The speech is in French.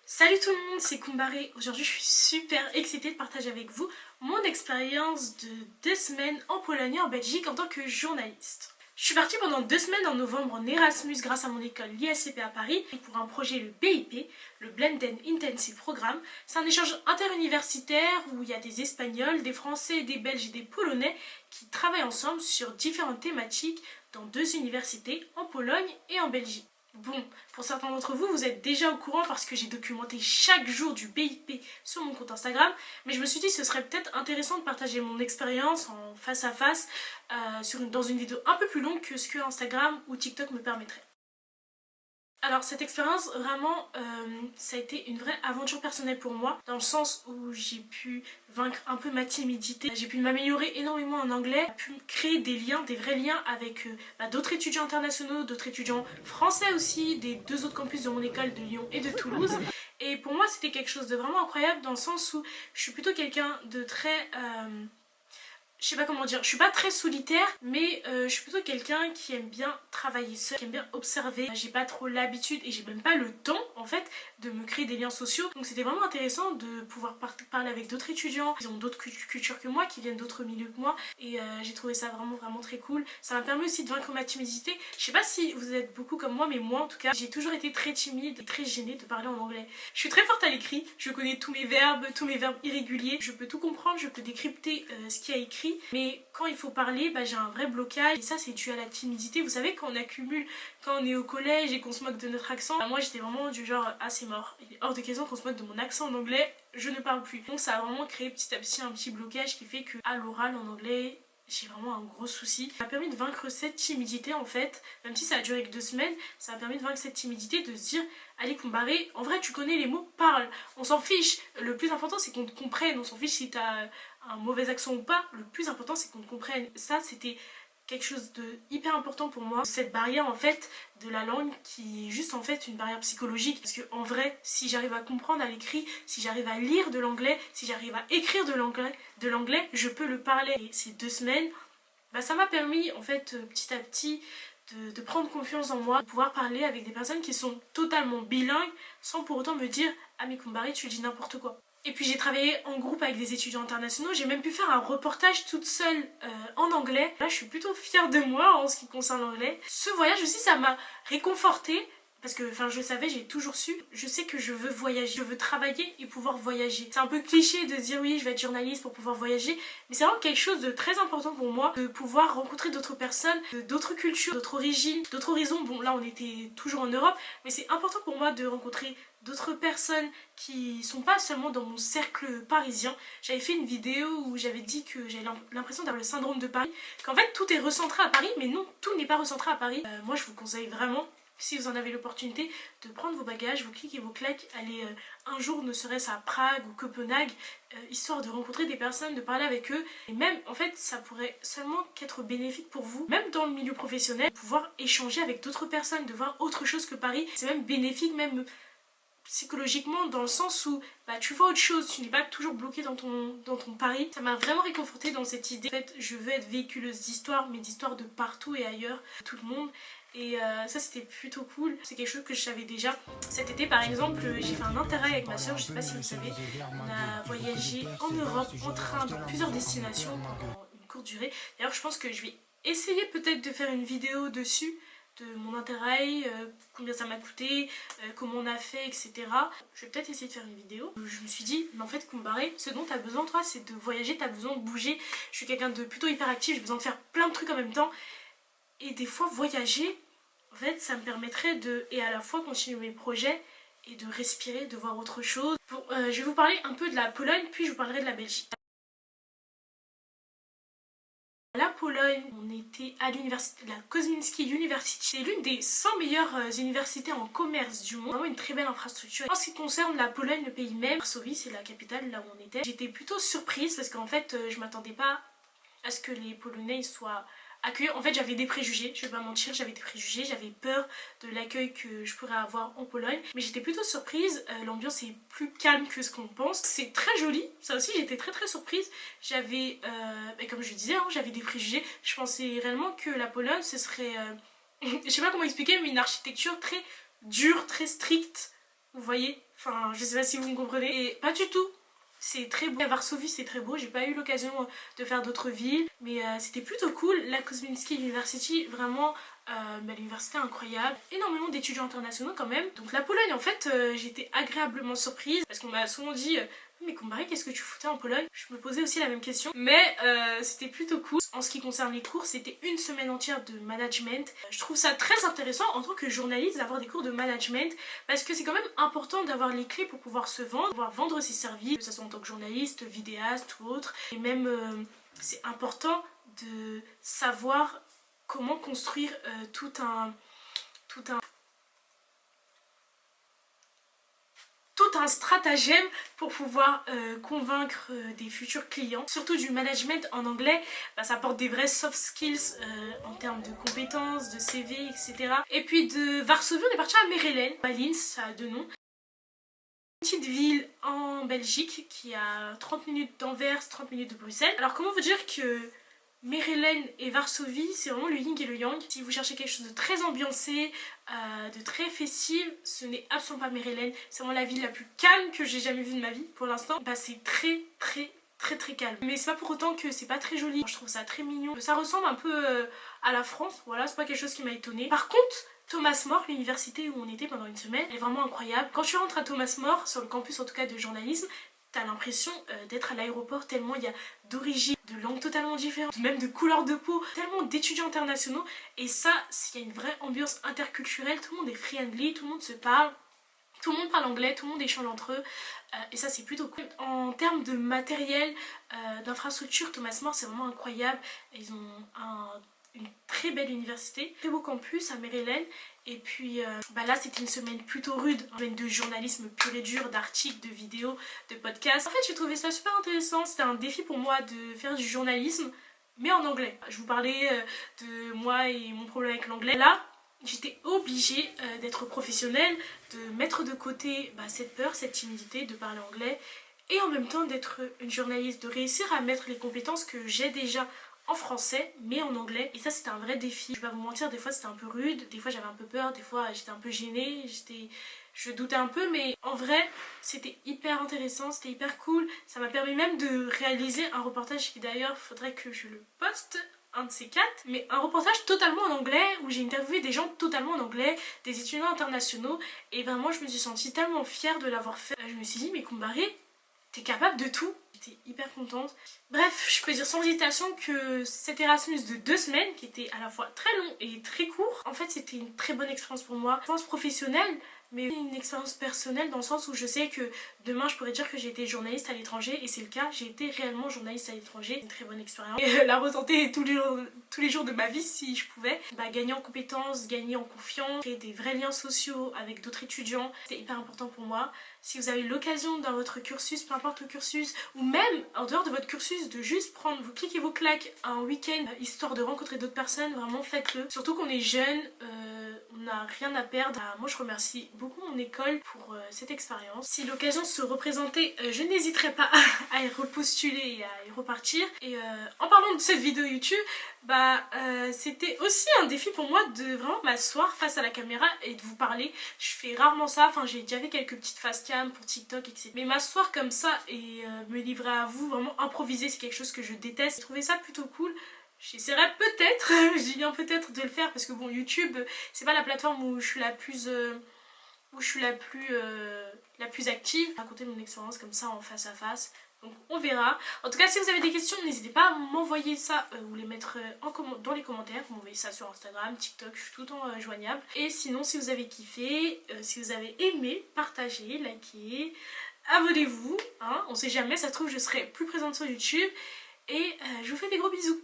Salut tout le monde, c'est Koumbaré. Aujourd'hui, je suis super excitée de partager avec vous mon expérience de 2 semaines en Pologne et en Belgique en tant que journaliste. Je suis partie pendant 2 semaines en novembre en Erasmus grâce à mon école l'ISCP à Paris pour un projet le BIP, le Blended Intensive Programme. C'est un échange interuniversitaire où il y a des Espagnols, des Français, des Belges et des Polonais qui travaillent ensemble sur différentes thématiques dans 2 universités en Pologne et en Belgique. Bon, pour certains d'entre vous, vous êtes déjà au courant parce que j'ai documenté chaque jour du BIP sur mon compte Instagram, mais je me suis dit que ce serait peut-être intéressant de partager mon expérience en face à face dans une vidéo un peu plus longue que ce que Instagram ou TikTok me permettrait. Alors cette expérience vraiment ça a été une vraie aventure personnelle pour moi dans le sens où j'ai pu vaincre un peu ma timidité, j'ai pu m'améliorer énormément en anglais, j'ai pu créer des liens, des vrais liens avec d'autres étudiants internationaux, d'autres étudiants français aussi, des 2 autres campus de mon école de Lyon et de Toulouse. Et pour moi c'était quelque chose de vraiment incroyable dans le sens où je suis plutôt quelqu'un de très... je sais pas comment dire, je suis pas très solitaire, mais je suis plutôt quelqu'un qui aime bien travailler seul, qui aime bien observer. J'ai pas trop l'habitude et j'ai même pas le temps en fait de me créer des liens sociaux. Donc c'était vraiment intéressant de pouvoir parler avec d'autres étudiants qui ont d'autres cultures que moi, qui viennent d'autres milieux que moi. Et j'ai trouvé ça vraiment très cool. Ça m'a permis aussi de vaincre ma timidité. Je sais pas si vous êtes beaucoup comme moi, mais moi en tout cas, j'ai toujours été très timide et très gênée de parler en anglais. Je suis très forte à l'écrit, je connais tous mes verbes irréguliers, je peux tout comprendre, je peux décrypter ce qu'il y a écrit. Mais quand il faut parler, j'ai un vrai blocage et ça c'est dû à la timidité. Vous savez quand on accumule, quand on est au collège et qu'on se moque de notre accent, moi j'étais vraiment du genre c'est mort. Il est hors de question qu'on se moque de mon accent en anglais, je ne parle plus. Donc ça a vraiment créé petit à petit un petit blocage qui fait que à l'oral en anglais, j'ai vraiment un gros souci. Ça m'a permis de vaincre cette timidité en fait, même si ça a duré que 2 semaines, ça m'a permis de vaincre cette timidité, de se dire allez Koumbaré, en vrai tu connais les mots, parle, on s'en fiche. Le plus important c'est qu'on te comprenne, on s'en fiche si t'as un mauvais accent ou pas, le plus important c'est qu'on te comprenne. Ça c'était quelque chose de hyper important pour moi, cette barrière en fait de la langue qui est juste en fait une barrière psychologique, parce que en vrai si j'arrive à comprendre à l'écrit, si j'arrive à lire de l'anglais, si j'arrive à écrire de l'anglais, je peux le parler. Et ces 2 semaines, ça m'a permis en fait petit à petit de prendre confiance en moi, de pouvoir parler avec des personnes qui sont totalement bilingues sans pour autant me dire ah mais Koumbaré tu dis n'importe quoi. Et puis j'ai travaillé en groupe avec des étudiants internationaux, j'ai même pu faire un reportage toute seule en anglais. Là je suis plutôt fière de moi en ce qui concerne l'anglais. Ce voyage aussi ça m'a réconfortée. Parce que je savais, j'ai toujours su, je sais que je veux voyager, je veux travailler et pouvoir voyager. C'est un peu cliché de se dire oui je vais être journaliste pour pouvoir voyager, mais c'est vraiment quelque chose de très important pour moi, de pouvoir rencontrer d'autres personnes, d'autres cultures, d'autres origines, d'autres horizons. Bon là on était toujours en Europe, mais c'est important pour moi de rencontrer d'autres personnes qui sont pas seulement dans mon cercle parisien. J'avais fait une vidéo où j'avais dit que j'avais l'impression d'avoir le syndrome de Paris, qu'en fait tout est recentré à Paris, mais non, tout n'est pas recentré à Paris. Moi je vous conseille vraiment, si vous en avez l'opportunité, de prendre vos bagages, vos clics et vos claques, aller un jour ne serait-ce à Prague ou Copenhague, histoire de rencontrer des personnes, de parler avec eux. Et même, en fait, ça pourrait seulement qu'être bénéfique pour vous, même dans le milieu professionnel, de pouvoir échanger avec d'autres personnes, de voir autre chose que Paris. C'est même bénéfique, même psychologiquement, dans le sens où tu vois autre chose, tu n'es pas toujours bloqué dans ton Paris. Ça m'a vraiment réconfortée dans cette idée. En fait, je veux être véhiculeuse d'histoire, mais d'histoire de partout et ailleurs, tout le monde. Et ça c'était plutôt cool, c'est quelque chose que je savais déjà. Cet été par exemple j'ai fait un interrail avec ma soeur, je sais pas si vous savez. On a voyagé en Europe en train dans plusieurs destinations pendant une courte durée. D'ailleurs je pense que je vais essayer peut-être de faire une vidéo dessus, de mon interrail, combien ça m'a coûté, comment on a fait, etc. Je vais peut-être essayer de faire une vidéo. Je me suis dit, mais en fait Koumbaré, ce dont t'as besoin toi c'est de voyager, t'as besoin de bouger. Je suis quelqu'un de plutôt hyperactif, j'ai besoin de faire plein de trucs en même temps. Et des fois voyager, en fait ça me permettrait de, et à la fois continuer mes projets et de respirer, de voir autre chose. Bon, je vais vous parler un peu de la Pologne, puis je vous parlerai de la Belgique. La Pologne, on était à l'université, la Kosminski University. C'est l'une des 100 meilleures universités en commerce du monde. Vraiment une très belle infrastructure. En ce qui concerne la Pologne, le pays même, Varsovie, c'est la capitale là où on était. J'étais plutôt surprise parce qu'en fait, je m'attendais pas à ce que les Polonais soient accueillis. En fait, j'avais des préjugés, je vais pas mentir, j'avais des préjugés, j'avais peur de l'accueil que je pourrais avoir en Pologne. Mais j'étais plutôt surprise, l'ambiance est plus calme que ce qu'on pense. C'est très joli, ça aussi j'étais très surprise. J'avais, comme je disais, j'avais des préjugés. Je pensais réellement que la Pologne, ce serait, je sais pas comment expliquer, mais une architecture très dure, très stricte. Vous voyez? Enfin, je sais pas si vous me comprenez. Et pas du tout. C'est très beau. Varsovie, c'est très beau. J'ai pas eu l'occasion de faire d'autres villes, mais c'était plutôt cool. La Kosminski University, vraiment, l'université incroyable. Énormément d'étudiants internationaux quand même. Donc la Pologne, en fait, j'ai été agréablement surprise parce qu'on m'a souvent dit mais Kumbari, qu'est-ce que tu foutais en Pologne? Je me posais aussi la même question, mais c'était plutôt cool. En ce qui concerne les cours, c'était une semaine entière de management. Je trouve ça très intéressant en tant que journaliste d'avoir des cours de management parce que c'est quand même important d'avoir les clés pour pouvoir se vendre, pouvoir vendre ses services, que ce soit en tant que journaliste, vidéaste ou autre. Et même, c'est important de savoir comment construire tout un stratagème pour pouvoir convaincre des futurs clients. Surtout du management en anglais, ça apporte des vrais soft skills en termes de compétences, de CV, etc. Et puis de Varsovie, on est parti à Mérelen. Malines, ça a deux noms. Petite ville en Belgique qui a 30 minutes d'Anvers, 30 minutes de Bruxelles. Alors comment vous dire que Mérelen et Varsovie, c'est vraiment le yin et le yang. Si vous cherchez quelque chose de très ambiancé, de très festif, ce n'est absolument pas Mérelen. C'est vraiment la ville la plus calme que j'ai jamais vue de ma vie pour l'instant. C'est très calme. Mais c'est pas pour autant que c'est pas très joli. Je trouve ça très mignon. Ça ressemble un peu à la France. Voilà, c'est pas quelque chose qui m'a étonnée. Par contre, Thomas More, l'université où on était pendant une semaine, elle est vraiment incroyable. Quand tu rentres à Thomas More, sur le campus en tout cas de journalisme, t'as l'impression d'être à l'aéroport tellement il y a d'origines, de langues totalement différentes, même de couleurs de peau, tellement d'étudiants internationaux. Et ça, il y a une vraie ambiance interculturelle, tout le monde est friendly, tout le monde se parle. Tout le monde parle anglais, tout le monde échange entre eux et ça c'est plutôt cool. En termes de matériel, d'infrastructure, Thomas More c'est vraiment incroyable. Ils ont une très belle université, très beau campus à Mérelen. Et puis là c'était une semaine plutôt rude, une semaine de journalisme pur et dur, d'articles, de vidéos, de podcasts. En fait j'ai trouvé ça super intéressant, c'était un défi pour moi de faire du journalisme mais en anglais. Je vous parlais de moi et mon problème avec l'anglais. Là j'étais obligée d'être professionnelle, de mettre de côté cette peur, cette timidité de parler anglais et en même temps d'être une journaliste, de réussir à mettre les compétences que j'ai déjà en français mais en anglais. Et ça c'était un vrai défi. Je vais pas vous mentir, des fois c'était un peu rude, des fois j'avais un peu peur, des fois j'étais un peu gênée, je doutais un peu, mais en vrai c'était hyper intéressant, c'était hyper cool. Ça m'a permis même de réaliser un reportage qui d'ailleurs faudrait que je le poste, un de ces quatre, mais un reportage totalement en anglais où j'ai interviewé des gens totalement en anglais, des étudiants internationaux, et vraiment je me suis sentie tellement fière de l'avoir fait. Je me suis dit mais Kumbari, t'es capable de tout. J'étais hyper contente. Bref, je peux dire sans hésitation que cet Erasmus de 2 semaines, qui était à la fois très long et très court, en fait c'était une très bonne expérience pour moi. Je pense professionnelle, mais une expérience personnelle dans le sens où je sais que demain je pourrais dire que j'ai été journaliste à l'étranger et c'est le cas, j'ai été réellement journaliste à l'étranger, une très bonne expérience et la retenter tous les jours de ma vie si je pouvais. Gagner en compétences, gagner en confiance, créer des vrais liens sociaux avec d'autres étudiants, c'était hyper important pour moi. Si vous avez l'occasion dans votre cursus, peu importe le cursus, ou même en dehors de votre cursus, de juste prendre, vous cliquez vos claques un week-end histoire de rencontrer d'autres personnes, vraiment faites-le. Surtout qu'on est jeune, on n'a rien à perdre. Moi je remercie beaucoup mon école pour cette expérience. Si l'occasion se représentait, je n'hésiterai pas à y repostuler et à y repartir. Et en parlant de cette vidéo YouTube, c'était aussi un défi pour moi de vraiment m'asseoir face à la caméra et de vous parler. Je fais rarement ça, j'ai déjà fait quelques petites facecam pour TikTok, etc. Mais m'asseoir comme ça et me livrer à vous, vraiment improviser, c'est quelque chose que je déteste. J'ai trouvé ça plutôt cool. J'essaierai peut-être, je dis bien peut-être, de le faire parce que bon, YouTube, c'est pas la plateforme où je suis la plus active. Raconter mon expérience comme ça en face à face. Donc on verra. En tout cas, si vous avez des questions, n'hésitez pas à m'envoyer ça ou les mettre dans les commentaires. Vous m'envoyez ça sur Instagram, TikTok, je suis tout le temps joignable. Et sinon, si vous avez kiffé, si vous avez aimé, partagez, likez, abonnez-vous. On sait jamais, ça se trouve, je serai plus présente sur YouTube. Et je vous fais des gros bisous.